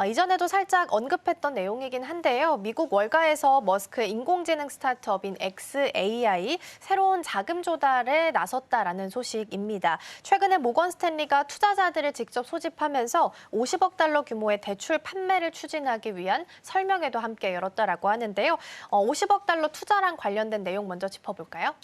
이전에도 살짝 언급했던 내용이긴 한데요. 미국 월가에서 머스크의 인공지능 스타트업인 xAI 새로운 자금 조달에 나섰다라는 소식입니다. 최근에 모건 스탠리가 투자자들을 직접 소집하면서 50억 달러 규모의 대출 판매를 추진하기 위한 설명회도 함께 열었다라고 하는데요. 50억 달러 투자랑 관련된 내용 먼저 짚어볼까요?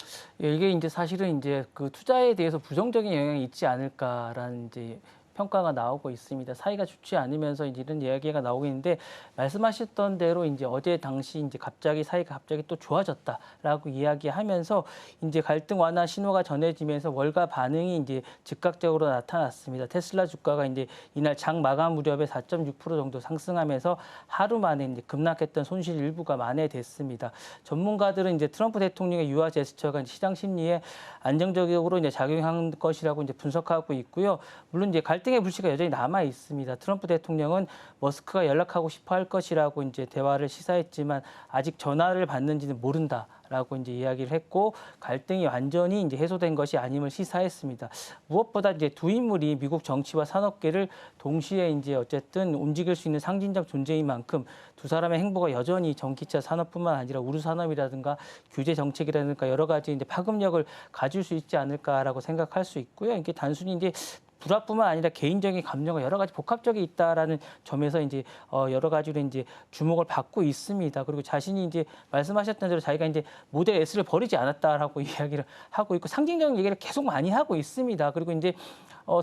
예, 이게 이제 사실은 이제 그 투자에 대해서 부정적인 영향이 있지 않을까라는 이제 평가가 나오고 있습니다. 사이가 좋지 않으면서 이제 이런 이야기가 나오고 있는데 말씀하셨던 대로 이제 어제 당시 이제 갑자기 사이가 갑자기 또 좋아졌다라고 이야기하면서 이제 갈등 완화 신호가 전해지면서 월가 반응이 이제 즉각적으로 나타났습니다. 테슬라 주가가 이제 이날 장 마감 무렵에 4.6% 정도 상승하면서 하루 만에 이제 급락했던 손실 일부가 만회됐습니다. 전문가들은 이제 트럼프 대통령의 유화 제스처가 시장 심리에 안정적으로 이제 작용한 것이라고 이제 분석하고 있고요. 물론 이제 갈등의 불씨가 여전히 남아 있습니다. 트럼프 대통령은 머스크가 연락하고 싶어 할 것이라고 이제 대화를 시사했지만 아직 전화를 받는지는 모른다라고 이제 이야기를 했고 갈등이 완전히 이제 해소된 것이 아님을 시사했습니다. 무엇보다 이제 두 인물이 미국 정치와 산업계를 동시에 이제 어쨌든 움직일 수 있는 상징적 존재인 만큼 두 사람의 행보가 여전히 전기차 산업뿐만 아니라 우주 산업이라든가 규제 정책이라든가 여러 가지 이제 파급력을 가질 수 있지 않을까라고 생각할 수 있고요. 이게 단순히 이제 불화뿐만 아니라 개인적인 감정과 여러 가지 복합적이 있다라는 점에서 이제 여러 가지로 이제 주목을 받고 있습니다. 그리고 자신이 이제 말씀하셨던 대로 자기가 이제 모델 S를 버리지 않았다라고 이야기를 하고 있고 상징적인 얘기를 계속 많이 하고 있습니다. 그리고 이제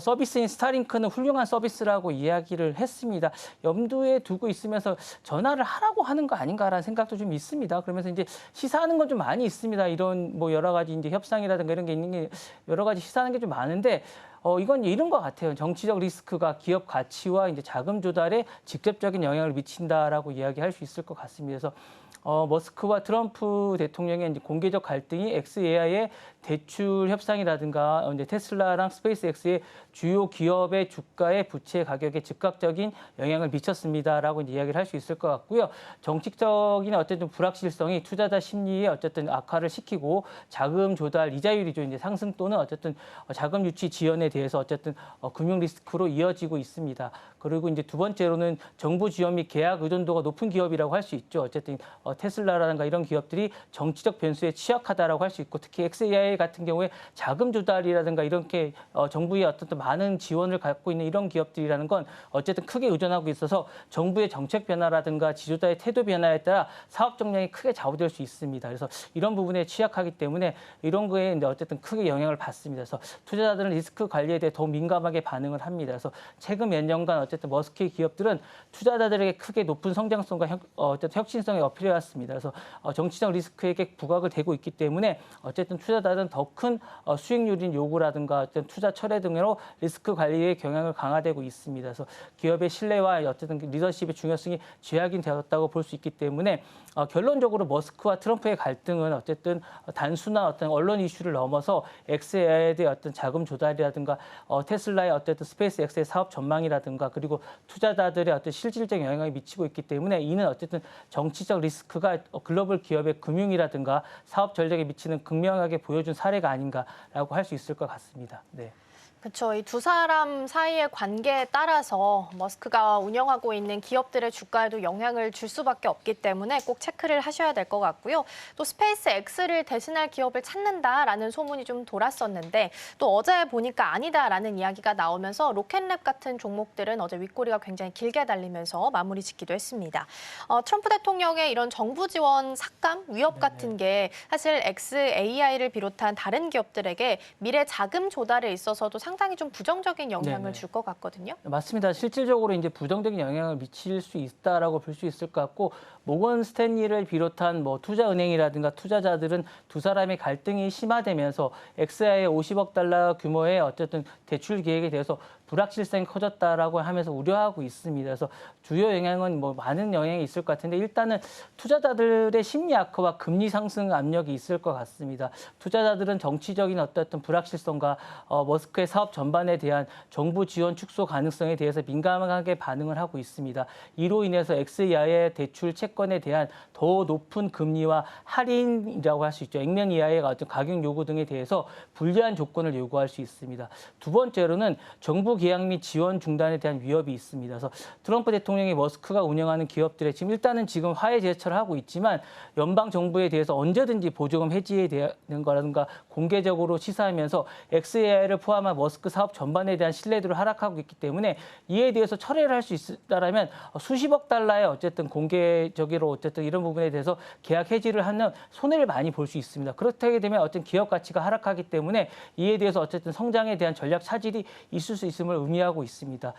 서비스인 스타링크는 훌륭한 서비스라고 이야기를 했습니다. 염두에 두고 있으면서 전화를 하라고 하는 거 아닌가라는 생각도 좀 있습니다. 그러면서 이제 시사하는 건 좀 많이 있습니다. 이런 뭐 여러 가지 이제 협상이라든가 이런 게 있는 게 여러 가지 시사하는 게 좀 많은데 이건 이런 것 같아요. 정치적 리스크가 기업 가치와 이제 자금 조달에 직접적인 영향을 미친다라고 이야기할 수 있을 것 같습니다. 그래서 머스크와 트럼프 대통령의 이제 공개적 갈등이 xAI의 대출 협상이라든가 이제 테슬라랑 스페이스X의 주요 기업의 주가의 부채 가격에 즉각적인 영향을 미쳤습니다라고 이제 이야기를 할 수 있을 것 같고요. 정치적인 어쨌든 불확실성이 투자자 심리에 어쨌든 악화를 시키고 자금 조달 이자율이죠. 이제 상승 또는 어쨌든 자금 유치 지연에 대해서 어쨌든 금융 리스크로 이어지고 있습니다. 그리고 이제 두 번째로는 정부 지원 및 계약 의존도가 높은 기업이라고 할 수 있죠. 어쨌든 테슬라라든가 이런 기업들이 정치적 변수에 취약하다라고 할 수 있고 특히 xAI 같은 경우에 자금 조달이라든가 이렇게 정부의 어떤 또 많은 지원을 갖고 있는 이런 기업들이라는 건 어쨌든 크게 의존하고 있어서 정부의 정책 변화라든가 지도자의 태도 변화에 따라 사업 정량이 크게 좌우될 수 있습니다. 그래서 이런 부분에 취약하기 때문에 이런 거에 어쨌든 크게 영향을 받습니다. 그래서 투자자들은 리스크 관리에 대해 더 민감하게 반응을 합니다. 그래서 최근 몇 년간 어쨌든 머스크의 기업들은 투자자들에게 크게 높은 성장성과 어쨌든 혁신성에 어필해왔습니다. 그래서 정치적 리스크에게 부각을 되고 있기 때문에 어쨌든 투자자들은 더 큰 수익률인 요구라든가 어떤 투자 철회 등으로 리스크 관리의 경향을 강화되고 있습니다. 그래서 기업의 신뢰와 어쨌든 리더십의 중요성이 쥐약이 되었다고 볼 수 있기 때문에 결론적으로 머스크와 트럼프의 갈등은 어쨌든 단순한 어떤 언론 이슈를 넘어서 xAI에 대한 어떤 자금 조달이라든가 테슬라의 어쨌든 스페이스X의 사업 전망이라든가 그리고 투자자들의 어떤 실질적 영향을 미치고 있기 때문에 이는 어쨌든 정치적 리스크가 글로벌 기업의 금융이라든가 사업 전략에 미치는 극명하게 보여준 사례가 아닌가라고 할 수 있을 것 같습니다. 네. 그렇죠. 이 두 사람 사이의 관계에 따라서 머스크가 운영하고 있는 기업들의 주가에도 영향을 줄 수밖에 없기 때문에 꼭 체크를 하셔야 될 것 같고요. 또 스페이스X를 대신할 기업을 찾는다라는 소문이 좀 돌았었는데 또 어제 보니까 아니다라는 이야기가 나오면서 로켓랩 같은 종목들은 어제 윗꼬리가 굉장히 길게 달리면서 마무리 짓기도 했습니다. 트럼프 대통령의 이런 정부 지원 삭감, 위협 같은 게 사실 xAI를 비롯한 다른 기업들에게 미래 자금 조달에 있어서도 상당히 좀 부정적인 영향을 줄 것 같거든요. 맞습니다. 실질적으로 이제 부정적인 영향을 미칠 수 있다라고 볼 수 있을 것 같고 모건 스탠리를 비롯한 뭐 투자은행이라든가 투자자들은 두 사람의 갈등이 심화되면서 xAI의 50억 달러 규모의 어쨌든 대출 계획에 대해서 불확실성이 커졌다라고 하면서 우려하고 있습니다. 그래서 주요 영향은 뭐 많은 영향이 있을 것 같은데 일단은 투자자들의 심리 악화와 금리 상승 압력이 있을 것 같습니다. 투자자들은 정치적인 어떤 불확실성과 머스크의 사업 전반에 대한 정부 지원 축소 가능성에 대해서 민감하게 반응을 하고 있습니다. 이로 인해서 xAI의 대출 채권에 대한 더 높은 금리와 할인이라고 할 수 있죠. 액면 이하의 어떤 가격 요구 등에 대해서 불리한 조건을 요구할 수 있습니다. 두 번째로는 정부 계약 및 지원 중단에 대한 위협이 있습니다. 그래서 트럼프 대통령이 머스크가 운영하는 기업들에 지금 화해 제스처를 하고 있지만 연방 정부에 대해서 언제든지 보조금 해지에 대한 거라든가 공개적으로 시사하면서 XAI를 포함한 머스크 사업 전반에 대한 신뢰도를 하락하고 있기 때문에 이에 대해서 철회를 할 수 있다라면 수십억 달러의 어쨌든 공개적으로 어쨌든 이런 부분에 대해서 계약 해지를 하는 손해를 많이 볼 수 있습니다. 그렇게 되면 어떤 기업 가치가 하락하기 때문에 이에 대해서 어쨌든 성장에 대한 전략 차질이 있을 수 있음을 의미하고 있습니다.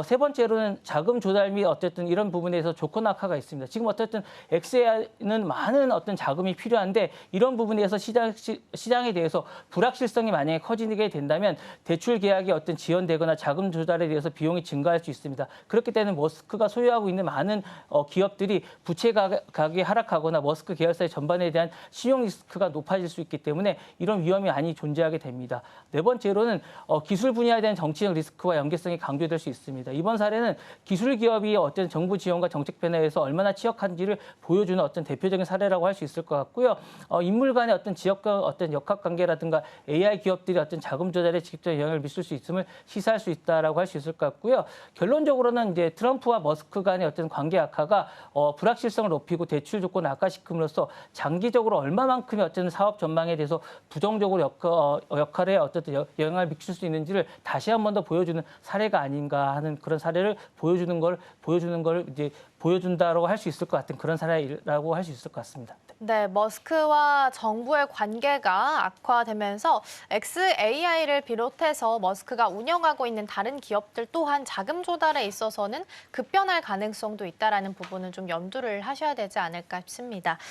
세 번째로는 자금 조달 및 어쨌든 이런 부분에서 조건 악화가 있습니다. 지금 어쨌든 XAI는 많은 어떤 자금이 필요한데 이런 부분에서 시장에 대해서 불확실성이 만약에 커지게 된다면 대출 계약이 어떤 지연되거나 자금 조달에 대해서 비용이 증가할 수 있습니다. 그렇기 때문에 머스크가 소유하고 있는 많은 기업들이 부채 가격이 하락하거나 머스크 계열사의 전반에 대한 신용 리스크가 높아질 수 있기 때문에 이런 위험이 많이 존재하게 됩니다. 네 번째로는 기술 분야에 대한 정치적 리스크와 연계성이 강조될 수 있습니다. 이번 사례는 기술 기업이 어떤 정부 지원과 정책 변화에서 얼마나 취약한지를 보여주는 어떤 대표적인 사례라고 할 수 있을 것 같고요. 인물 간의 어떤 지역과 어떤 역학 관계라든가 AI 기업들이 어떤 자금 조달에 직접 영향을 미칠 수 있음을 시사할 수 있다라고 할 수 있을 것 같고요. 결론적으로는 이제 트럼프와 머스크 간의 어떤 관계 악화가 불확실성을 높이고 대출 조건을 악화시킴으로써 장기적으로 얼마만큼의 어떤 사업 전망에 대해서 부정적으로 역할에 어쨌든 영향을 미칠 수 있는지를 다시 한 번 더 보여주는 사례가 아닌가 하는 그런 사례를 보여주는 걸 이제 보여준다라고 할 수 있을 것 같은 그런 사례라고 할 수 있을 것 같습니다. 네, 머스크와 정부의 관계가 악화되면서 XAI를 비롯해서 머스크가 운영하고 있는 다른 기업들 또한 자금 조달에 있어서는 급변할 가능성도 있다라는 부분은 좀 염두를 하셔야 되지 않을까 싶습니다.